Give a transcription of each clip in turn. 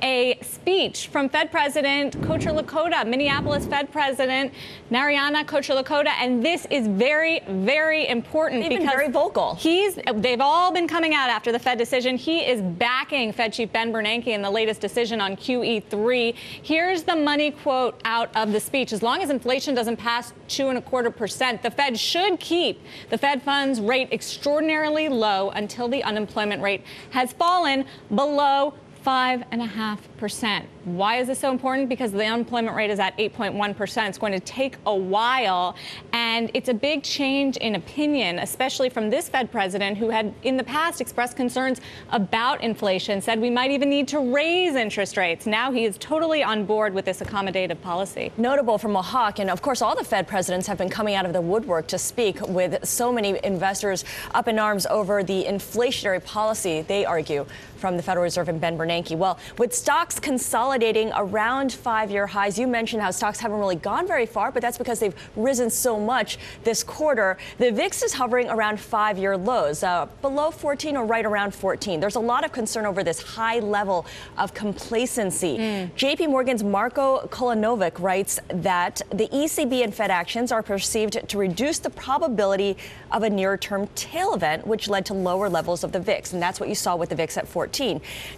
a speech from Fed President Kocher-Lakota, Minneapolis Fed President Narayana Kocher-Lakota, and this is very, very important. They've been very vocal. They've all been coming out after the Fed decision. He is backing Fed Chief Ben Bernanke in the latest decision on QE3. Here's the money quote out of the speech. As long as inflation doesn't pass 2.25%, the Fed should keep the Fed funds rate extraordinarily low until the unemployment rate has fallen below 5.5%. Why is this so important? Because the unemployment rate is at 8.1%. It's going to take a while, and it's a big change in opinion, especially from this Fed president who had in the past expressed concerns about inflation, said we might even need to raise interest rates. Now he is totally on board with this accommodative policy. Notable from a hawk, and of course all the Fed presidents have been coming out of the woodwork to speak, with so many investors up in arms over the inflationary policy, they argue, from the Federal Reserve and Ben Bernanke. Well, with stocks consolidating around 5-year highs, you mentioned how stocks haven't really gone very far, but that's because they've risen so much this quarter. The VIX is hovering around 5-year lows, below 14 or right around 14. There's a lot of concern over this high level of complacency. JP Morgan's Marko Kolanovic writes that the ECB and Fed actions are perceived to reduce the probability of a near-term tail event, which led to lower levels of the VIX. And that's what you saw with the VIX at 14.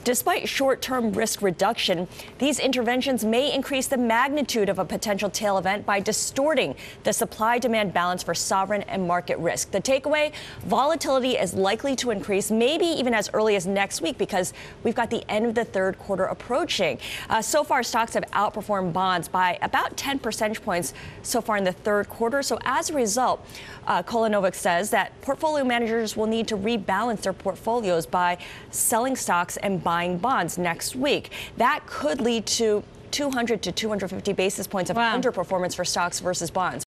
Despite short-term risk reduction, these interventions may increase the magnitude of a potential tail event by distorting the supply-demand balance for sovereign and market risk. The takeaway, volatility is likely to increase, maybe even as early as next week, because we've got the end of the third quarter approaching. So far, stocks have outperformed bonds by about 10 percentage points so far in the third quarter. So as a result, Kolanovic says that portfolio managers will need to rebalance their portfolios by selling stocks and buying bonds next week. That could lead to 200 to 250 basis points of underperformance for stocks versus bonds.